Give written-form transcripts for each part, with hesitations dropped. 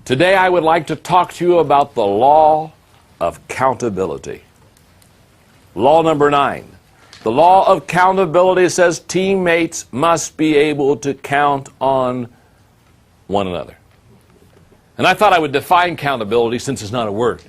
Today I would like to talk to you about the law of accountability. Law number 9. The law of accountability says teammates must be able to count on one another. And I thought I would define accountability since it's not a word.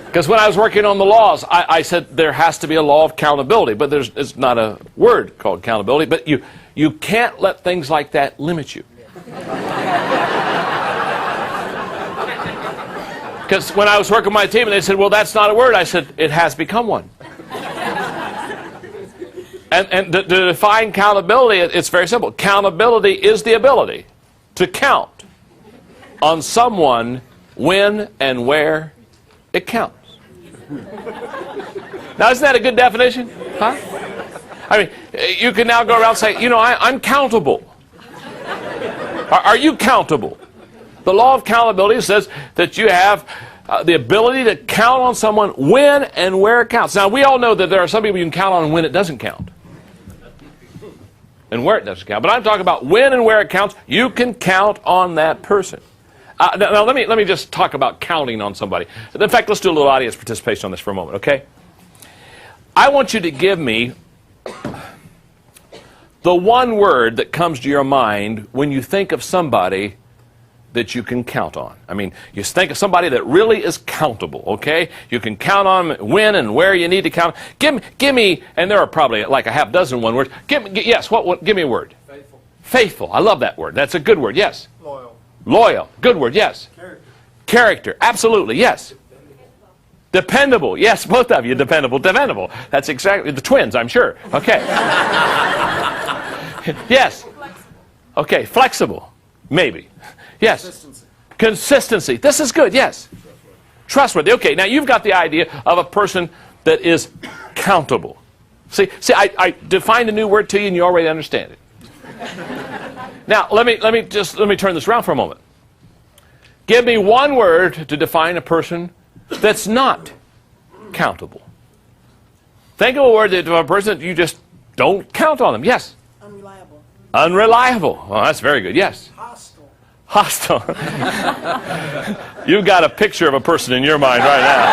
Because when I was working on the laws, I said there has to be a law of accountability, but it's not a word called accountability. But you can't let things like that limit you. Because when I was working with my team and they said, well, that's not a word, I said, it has become one. And to define accountability, it's very simple. Accountability is the ability to count on someone when and where it counts. Now, isn't that a good definition? Huh? I mean, you can now go around and say, you know, I'm countable. Are you countable? The law of accountability says that you have the ability to count on someone when and where it counts. Now, we all know that there are some people you can count on when it doesn't count. And where it doesn't count. But I'm talking about when and where it counts, you can count on that person. Now let me just talk about counting on somebody. In fact, let's do a little audience participation on this for a moment, okay? I want you to give me the one word that comes to your mind when you think of somebody that you can count on. I mean, you think of somebody that really is countable, okay? You can count on when and where you need to count. Give me, and there are probably like a half dozen one words. Give me a word. Faithful. Faithful. I love that word. That's a good word. Yes. Loyal. Loyal. Good word. Yes. Character. Character. Absolutely. Yes. Dependable. Yes, both of you. Dependable. Dependable. That's exactly the twins, I'm sure. Okay. Yes. Okay. Flexible. Maybe. Yes. Consistency. Consistency. This is good. Yes. Trustworthy. Okay. Now you've got the idea of a person that is countable. See, I defined a new word to you, and you already understand it. Now let me turn this around for a moment. Give me one word to define a person that's not countable. Think of a word that a person that you just don't count on them. Yes. Unreliable. Unreliable. Well, that's very good. Yes. Hostile. Hostile. You've got a picture of a person in your mind right now.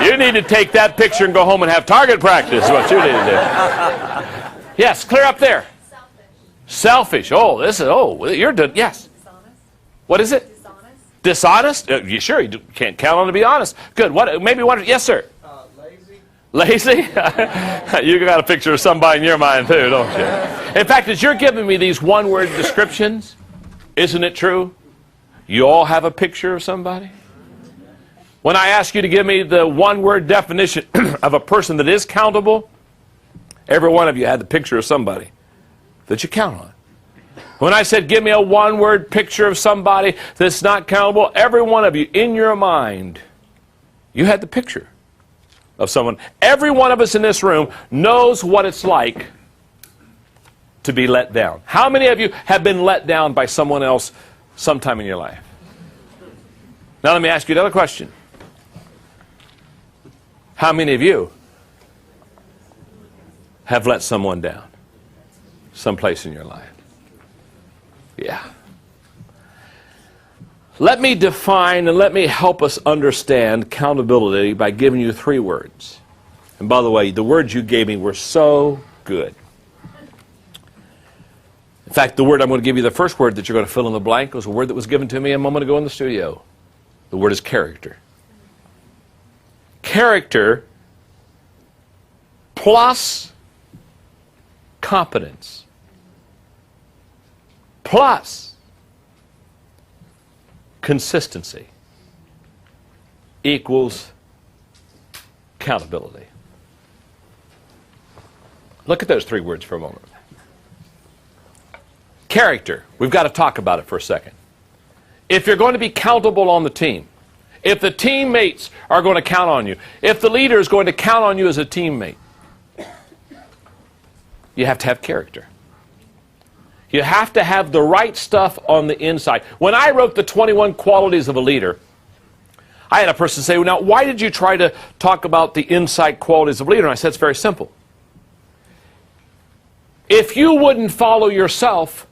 You need to take that picture and go home and have target practice, is what you need to do. Yes, clear up there. Selfish. Oh, you're done. Yes. Dishonest. What is it? Dishonest. Dishonest? You sure? You can't count on to be honest. Good. What? Maybe one. Yes, sir. Lazy. Lazy? You got a picture of somebody in your mind too, don't you? In fact, as you're giving me these one-word descriptions, isn't it true? You all have a picture of somebody? When I ask you to give me the one-word definition of a person that is countable, every one of you had the picture of somebody that you count on. When I said give me a one-word picture of somebody that's not countable, every one of you in your mind, you had the picture of someone. Every one of us in this room knows what it's like to be let down. How many of you have been let down by someone else sometime in your life? Now let me ask you another question. How many of you have let someone down someplace in your life? Yeah. Let me define and let me help us understand accountability by giving you 3 words. And by the way, the words you gave me were so good. In fact, the word I'm going to give you, the first word that you're going to fill in the blank, was a word that was given to me a moment ago in the studio. The word is character. Character plus competence plus consistency equals accountability. Look at those 3 words for a moment. Character. We've got to talk about it for a second. If you're going to be countable on the team, if the teammates are going to count on you, if the leader is going to count on you as a teammate, you have to have character. You have to have the right stuff on the inside. When I wrote the 21 qualities of a leader, I had a person say, well, now, why did you try to talk about the inside qualities of a leader? And I said, it's very simple. If you wouldn't follow yourself,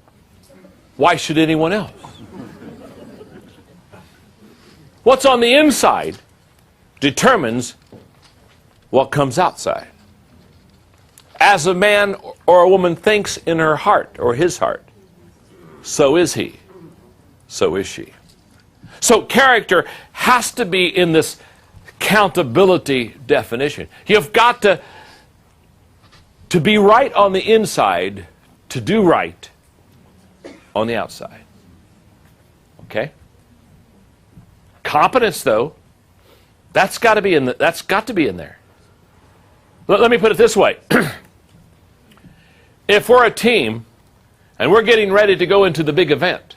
why should anyone else? What's on the inside determines what comes outside. As a man or a woman thinks in her heart or his heart, so is he, so is she. So character has to be in this accountability definition. You've got to be right on the inside to do right on the outside. Okay? Competence, though, that's got to be in there. Let me put it this way. If we're a team and we're getting ready to go into the big event,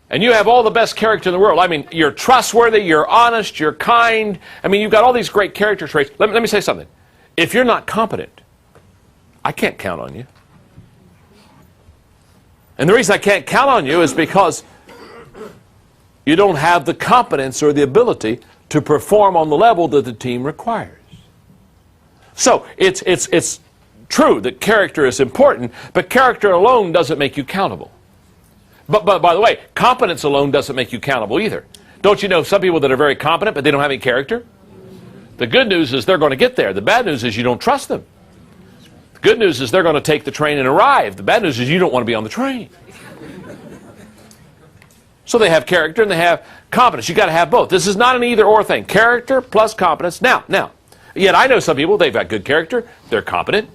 and you have all the best character in the world, I mean, you're trustworthy, you're honest, you're kind, I mean, you've got all these great character traits. Let me say something. If you're not competent, I can't count on you. And the reason I can't count on you is because you don't have the competence or the ability to perform on the level that the team requires. So it's true that character is important, but character alone doesn't make you countable. But by the way, competence alone doesn't make you countable either. Don't you know some people that are very competent, but they don't have any character? The good news is they're going to get there. The bad news is you don't trust them. The good news is they're going to take the train and arrive. The bad news is you don't want to be on the train. So they have character and they have competence. You've got to have both. This is not an either-or thing. Character plus competence. Now, yet I know some people, they've got good character, they're competent,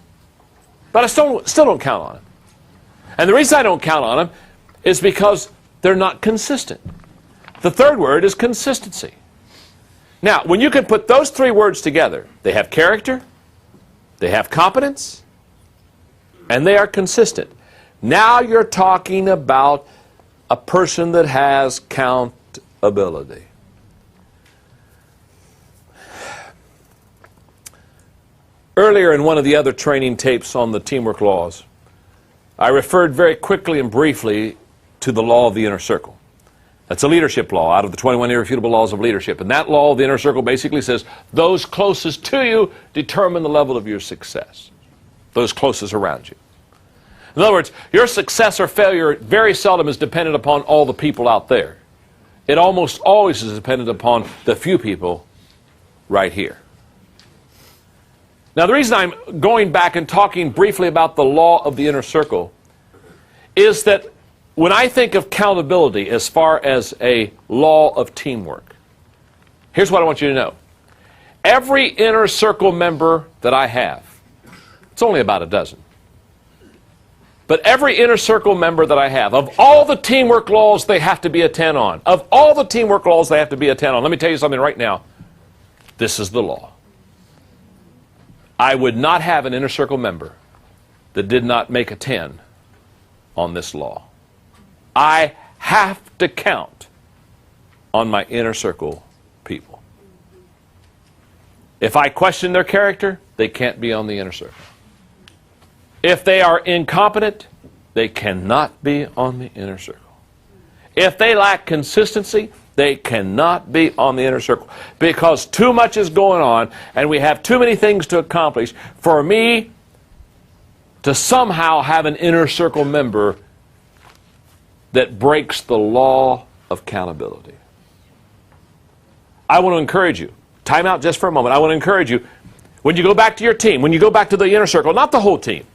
but I still don't count on them. And the reason I don't count on them is because they're not consistent. The third word is consistency. Now, when you can put those three words together, they have character, they have competence, and they are consistent. Now you're talking about a person that has countability. Earlier in one of the other training tapes on the teamwork laws, I referred very quickly and briefly to the law of the inner circle. That's a leadership law out of the 21 irrefutable laws of leadership. And that law of the inner circle basically says those closest to you determine the level of your success. Those closest around you. In other words, your success or failure very seldom is dependent upon all the people out there. It almost always is dependent upon the few people right here. Now, the reason I'm going back and talking briefly about the law of the inner circle is that when I think of accountability as far as a law of teamwork, here's what I want you to know. Every inner circle member that I have, it's only about a dozen, but every inner circle member that I have, of all the teamwork laws they have to be a 10 on, of all the teamwork laws they have to be a 10 on, let me tell you something right now. This is the law. I would not have an inner circle member that did not make a 10 on this law. I have to count on my inner circle people. If I question their character, they can't be on the inner circle. If they are incompetent, they cannot be on the inner circle. If they lack consistency, they cannot be on the inner circle because too much is going on and we have too many things to accomplish for me to somehow have an inner circle member that breaks the law of accountability. I want to encourage you. Time out just for a moment. I want to encourage you. When you go back to your team, when you go back to the inner circle, not the whole team,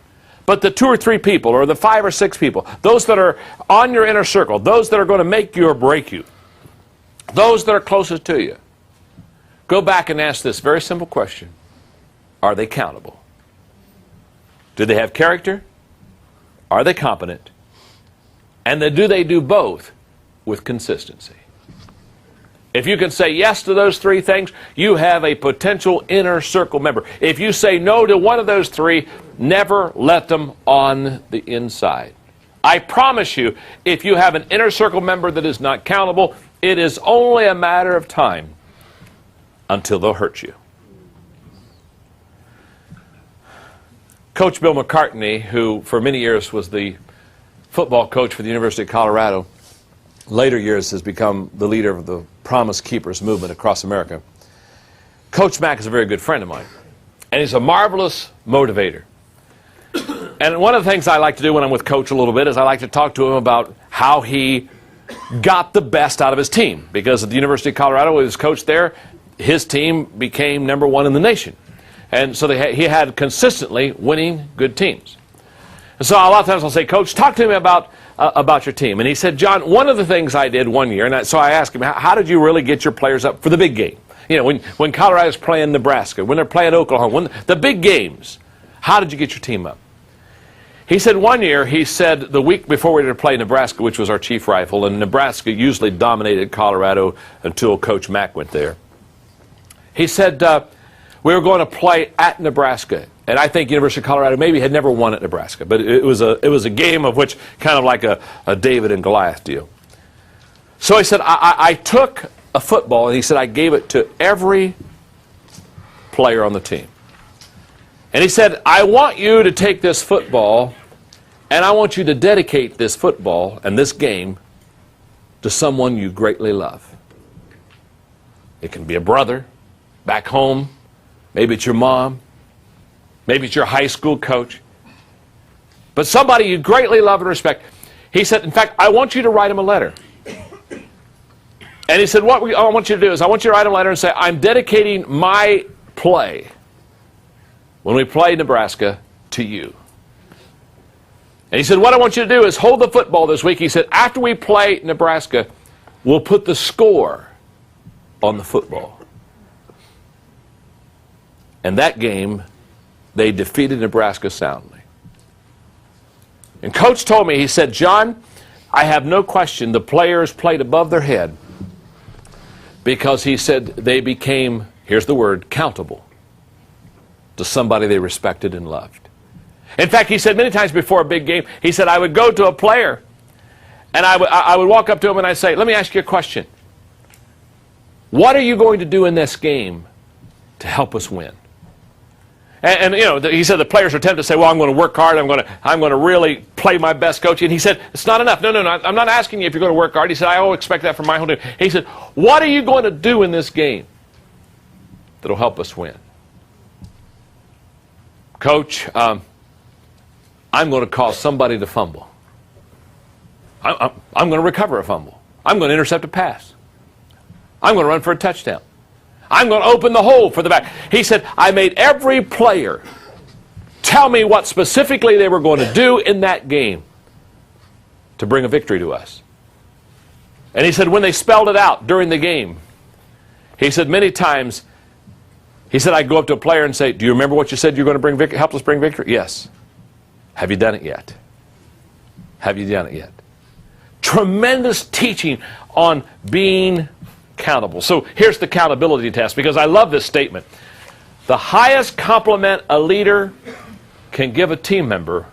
but the 2 or 3 people or the 5 or 6 people, those that are on your inner circle, those that are going to make you or break you, those that are closest to you, go back and ask this very simple question. Are they accountable? Do they have character? Are they competent? And then do they do both with consistency? If you can say yes to those 3 things, you have a potential inner circle member. If you say no to one of those 3, never let them on the inside. I promise you, if you have an inner circle member that is not countable, it is only a matter of time until they'll hurt you. Coach Bill McCartney, who for many years was the football coach for the University of Colorado, later years has become the leader of the Promise Keepers movement across America. Coach Mack is a very good friend of mine, and he's a marvelous motivator. And one of the things I like to do when I'm with Coach a little bit is I like to talk to him about how he got the best out of his team. Because at the University of Colorado, when he was coach there, his team became #1 in the nation. And so he had consistently winning good teams. And so a lot of times I'll say, Coach, talk to me about your team. And he said, John, one of the things I did one year, and so I asked him, how did you really get your players up for the big game? You know, when Colorado's playing Nebraska, when they're playing Oklahoma, the big games, how did you get your team up? He said one year, he said the week before we were to play Nebraska, which was our chief rival, and Nebraska usually dominated Colorado until Coach Mack went there. He said we were going to play at Nebraska, and I think University of Colorado maybe had never won at Nebraska, but it was a game of which kind of like a David and Goliath deal. So he said I took a football, and he said I gave it to every player on the team. And he said, I want you to take this football, and I want you to dedicate this football and this game to someone you greatly love. It can be a brother back home. Maybe it's your mom. Maybe it's your high school coach. But somebody you greatly love and respect. He said, in fact, I want you to write him a letter. And he said, what I want you to do is I want you to write him a letter and say, I'm dedicating my play when we play Nebraska to you. And he said, what I want you to do is hold the football this week. He said, after we play Nebraska, we'll put the score on the football. And that game, they defeated Nebraska soundly. And Coach told me, he said, John, I have no question the players played above their head because he said they became, here's the word, countable to somebody they respected and loved. In fact, he said many times before a big game, he said, I would go to a player and I would walk up to him and I'd say, let me ask you a question. What are you going to do in this game to help us win? And you know, he said the players are tempted to say, well, I'm going to work hard, I'm going to really play my best, coach. And he said, it's not enough. No, I'm not asking you if you're going to work hard. He said, I always expect that from my whole team. He said, what are you going to do in this game that'll help us win? Coach, I'm going to cause somebody to fumble. I'm going to recover a fumble. I'm going to intercept a pass. I'm going to run for a touchdown. I'm going to open the hole for the back. He said, I made every player tell me what specifically they were going to do in that game to bring a victory to us. And he said, when they spelled it out during the game, he said many times, he said, I'd go up to a player and say, do you remember what you said you're going to bring victory, help us bring victory? Yes. Have you done it yet? Have you done it yet? Tremendous teaching on being accountable. So here's the accountability test, because I love this statement. The highest compliment a leader can give a team member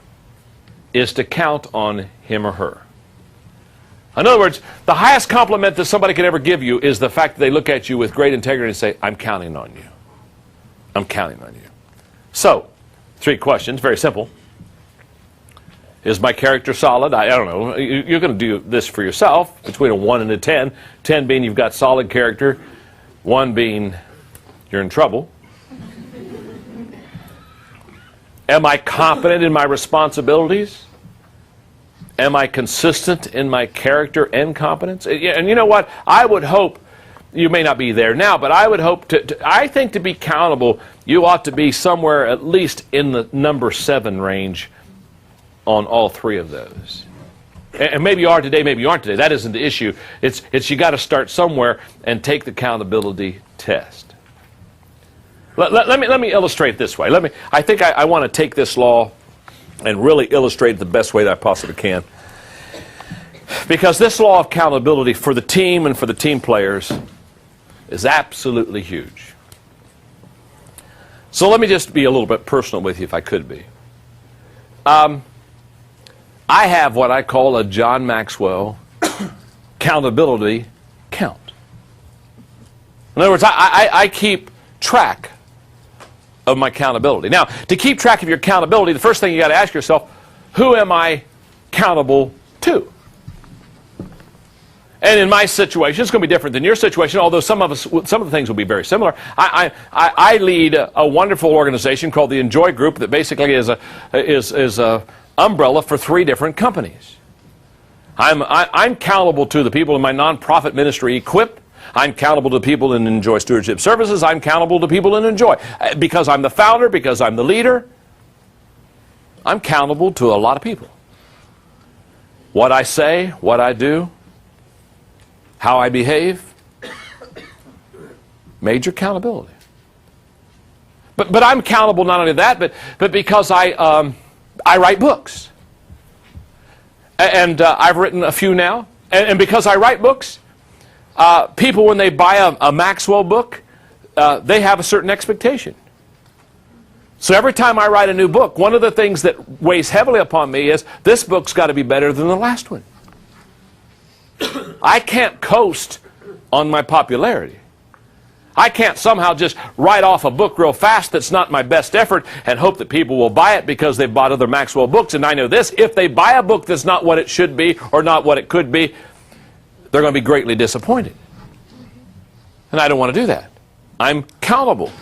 is to count on him or her. In other words, the highest compliment that somebody can ever give you is the fact that they look at you with great integrity and say, I'm counting on you. I'm counting on you. So, 3 questions, very simple. Is my character solid? I don't know. You're going to do this for yourself, between a 1 and a 10. 10 being you've got solid character. 1 being you're in trouble. Am I confident in my responsibilities? Am I consistent in my character and competence? And you know what? I would hope, you may not be there now, but I would hope I think to be accountable, you ought to be somewhere at least in the number 7 range on all 3 of those. And maybe you are today, maybe you aren't today. That isn't the issue. It's you got to start somewhere and take the accountability test. Let me illustrate this way. I think I want to take this law and really illustrate it the best way that I possibly can. Because this law of accountability for the team and for the team players is absolutely huge. So let me just be a little bit personal with you, if I could be. I have what I call a John Maxwell accountability count. In other words, I keep track of my accountability. Now, to keep track of your accountability, the first thing you got to ask yourself, who am I accountable to? And in my situation, it's going to be different than your situation, although some of the things will be very similar. I lead a wonderful organization called the Enjoy Group that basically is a umbrella for 3 different companies. I'm accountable to the people in my nonprofit ministry, Equip. I'm accountable to people in Enjoy Stewardship Services. I'm accountable to people in Enjoy. Because I'm the founder, because I'm the leader, I'm accountable to a lot of people. What I say, what I do, how I behave, major accountability. But I'm accountable not only that, but because I write books. And I've written a few now. And because I write books, people, when they buy a Maxwell book, they have a certain expectation. So every time I write a new book, one of the things that weighs heavily upon me is this book's got to be better than the last one. I can't coast on my popularity. I can't somehow just write off a book real fast that's not my best effort and hope that people will buy it because they've bought other Maxwell books. And I know this, if they buy a book that's not what it should be or not what it could be, they're going to be greatly disappointed. And I don't want to do that. I'm accountable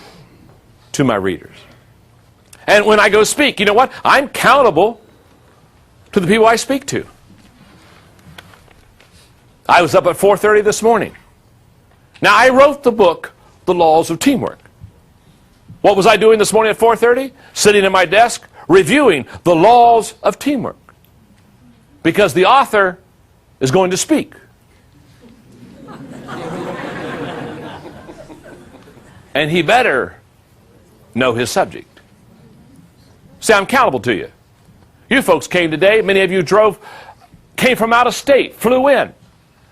to my readers. And when I go speak, you know what? I'm accountable to the people I speak to. I was up at 4:30 this morning. Now, I wrote the book, The Laws of Teamwork. What was I doing this morning at 4:30? Sitting at my desk, reviewing the laws of teamwork. Because the author is going to speak. And he better know his subject. See, I'm accountable to you. You folks came today. Many of you came from out of state, flew in.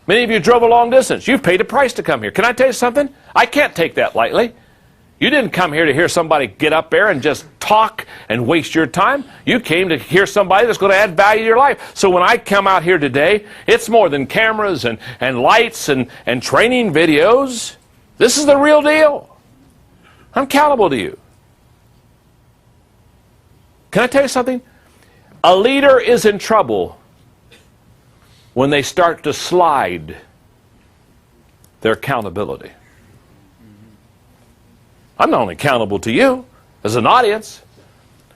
Many of you drove a long distance. You've paid a price to come here. Can I tell you something? I can't take that lightly. You didn't come here to hear somebody get up there and just talk and waste your time. You came to hear somebody that's going to add value to your life. So when I come out here today, it's more than cameras and lights and training videos. This is the real deal. I'm accountable to you. Can I tell you something? A leader is in trouble when they start to slide their accountability. I'm not only accountable to you as an audience,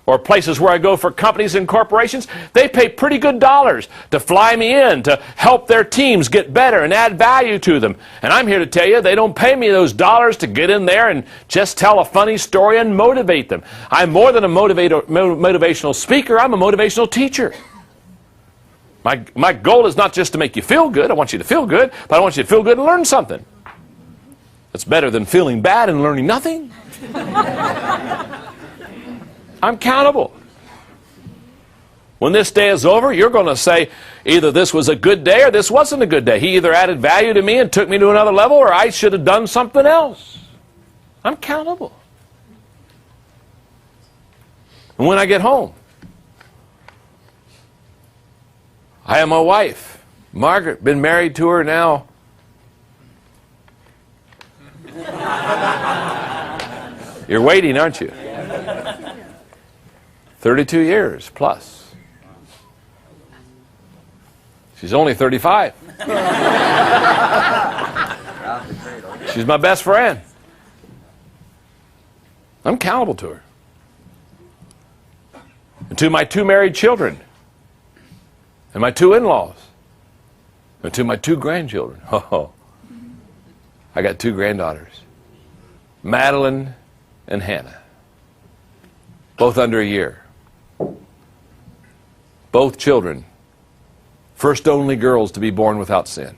or places where I go for companies and corporations. They pay pretty good dollars to fly me in to help their teams get better and add value to them. And I'm here to tell you, they don't pay me those dollars to get in there and just tell a funny story and motivate them. I'm more than a motivational speaker. I'm a motivational teacher. My goal is not just to make you feel good. I want you to feel good, but I want you to feel good and learn something. It's better than feeling bad and learning nothing. I'm accountable. When this day is over, you're going to say either this was a good day or this wasn't a good day. He either added value to me and took me to another level, or I should have done something else. I'm accountable. And when I get home, I have my wife, Margaret, been married to her now. You're waiting, aren't you? 32 years plus. She's only 35. She's my best friend. I'm accountable to her. And to my 2 married children. And my 2 in-laws. And to my 2 grandchildren. Oh, I got 2 granddaughters. Madeline and Hannah. Both under a year. Both children, first only girls to be born without sin.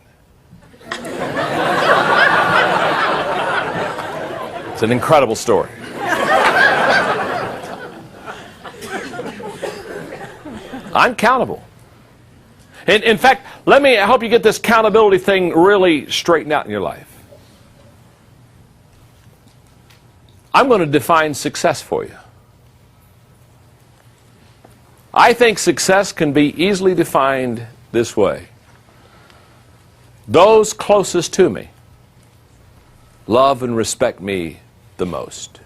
It's an incredible story. I'm accountable. In fact, let me help you get this accountability thing really straightened out in your life. I'm going to define success for you. I think success can be easily defined this way. Those closest to me love and respect me the most.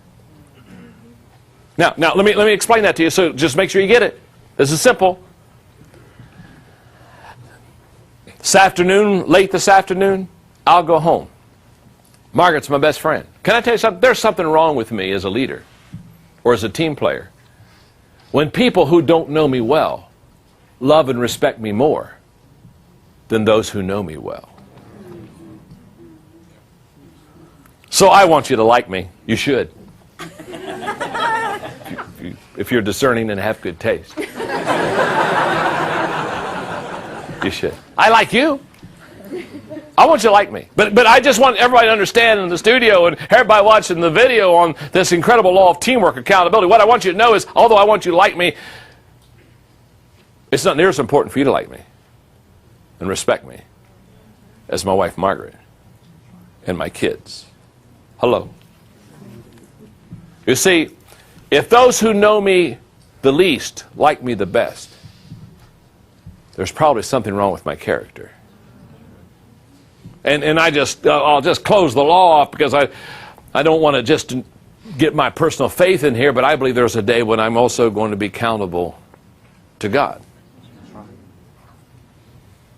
Now let me explain that to you, so just make sure you get it. This is simple. late this afternoon, I'll go home. Margaret's my best friend. Can I tell you something? There's something wrong with me as a leader or as a team player when people who don't know me well love and respect me more than those who know me well. So I want you to like me. You should. If you're discerning and have good taste. You should. I like you. I want you to like me. But I just want everybody to understand in the studio and everybody watching the video on this incredible law of teamwork, accountability. What I want you to know is, although I want you to like me, it's not near as important for you to like me and respect me as my wife Margaret and my kids. Hello. You see, if those who know me the least like me the best, there's probably something wrong with my character. And I'll just close the law off because I don't want to just get my personal faith in here, but I believe there's a day when I'm also going to be accountable to God.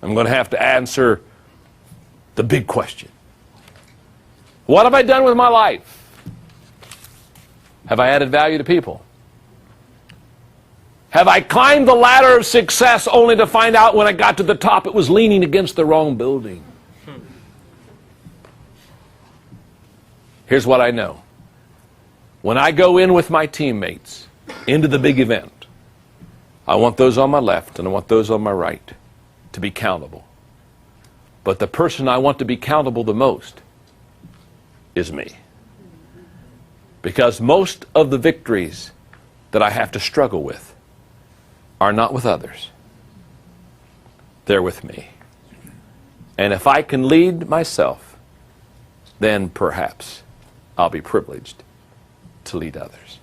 I'm going to have to answer the big question. What have I done with my life? Have I added value to people? Have I climbed the ladder of success only to find out when I got to the top it was leaning against the wrong building? Here's what I know. When I go in with my teammates into the big event, I want those on my left and I want those on my right to be countable. But the person I want to be countable the most is me. Because most of the victories that I have to struggle with are not with others. They're with me. And if I can lead myself, then perhaps I'll be privileged to lead others.